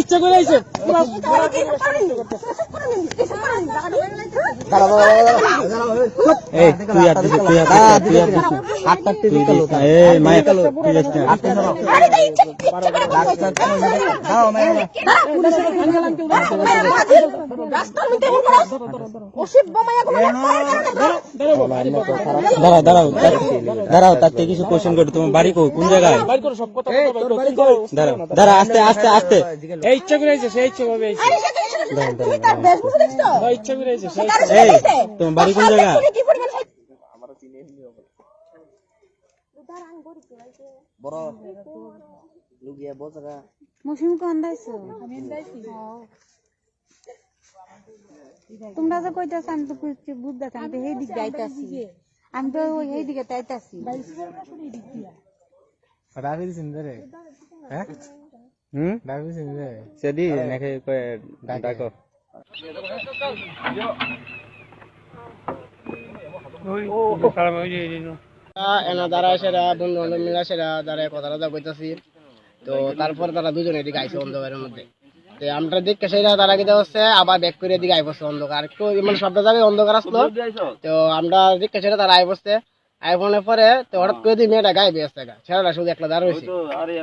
ইচ্ছা করে আইছে দাঁড়াও তার থেকে কিছু কোশ্চেন করো। তোমার বাড়ি কোন জায়গায়? দাঁড়াও আস্তে আস্তে আস্তে। এই ইচ্ছা করে আইছে, সেই ইচ্ছা ভাবে আইছে। ইচ্ছা করে আইছে। তোমার বাড়ি কোন জায়গায়? তোমরা যে কইতাছ আমি তো বুঝতেছি, আমি তো সেই দিক যাইতাছি, আমি তো সেই দিকে যাইতাছি। সেদি নাকি ডাকো দাঁড়ায় সেরা বন্ধু বান্ধব মিলা সেরা দাঁড়ায় কথা কইতাছি। তো তারপর তারা দুজনে এদিকে আইসে অন্ধকারের মধ্যে। তো আমরা দেখতে সেটা তারা কি হচ্ছে আবার ব্যাক করে এদিকে আই পড়ছে অন্ধকার, একটু মানে সব জায়গায় অন্ধকার আসলো। তো আমরা দেখতে সেটা তারা আই পড়ছে, আইফোনের পরে তো হঠাৎ করে দিয়ে মেয়েটা গায়ে বেসছে, ছেলেটা শুধু একলা দাঁড় হয়েছে।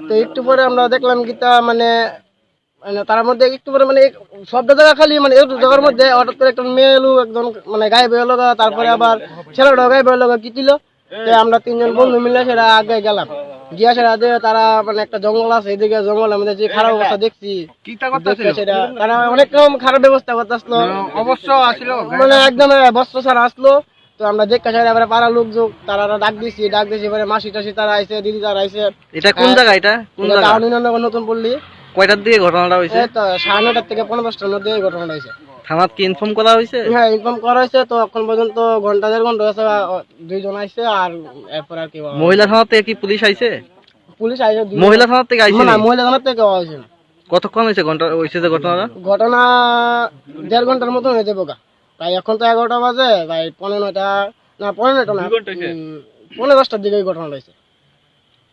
তো একটু পরে আমরা দেখলাম কি তা মানে তার মধ্যে একটু পরে মানে সব জায়গা খালি মানে একটু জায়গার মধ্যে হঠাৎ করে একটা মেয়ে লোক একজন মানে গায়ে বেয়ে লগা, তারপরে আবার ছেলেটা গায়ে বেয়ে লগা কি ছিল। তো আমরা তিনজন বন্ধু মিলে সেটা আগে গেলাম, গিয়া সেটা তারা মানে একটা জঙ্গল আছে এদিকে, জঙ্গলের মধ্যে যে খারাপ অবস্থা দেখছি সেটা তারা অনেক রকম খারাপ ব্যবস্থা করতে আসলো, অবশ্য আসলো মানে একদম বস্ত্র ছাড়া আসলো। তো আমরা দেখতে চাই এবারে পাড়া লোকজন তারা ডাক দিছি এবারে মাসি টাসি তারা আইসে, দিদি তারা আইসে। এটা কোন জায়গা? এটা কোন জায়গা? নতুন পল্লী। কয়টার দিকে ঘটনাটা হয়েছে? 9:30 থেকে 10:30টার মধ্যে ঘটনাটা হয়েছে। থানাত কি ইনফর্ম করা হয়েছে? হ্যাঁ ইনফর্ম করা হয়েছে। তো এখন পর্যন্ত ঘন্টা 1.5 ঘন্টা হয়েছে, 2 জন আইছে আর এরপর আর কি। মহিলা থানা থেকে কি পুলিশ আইছে? পুলিশ আইছে। মহিলা থানা থেকে আইছে না, মহিলা থানা থেকে আইছে না। কতক্ষণ হয়েছে ঘন্টা হয়েছে যে ঘটনাটা? ঘটনা 1.5 ঘন্টার মতো হয়ে যাবো। তাই এখন তো 11টা বাজে, তাই 9:30 না 9:30 না 10:30টার দিকে ঘটনাটা হয়েছে।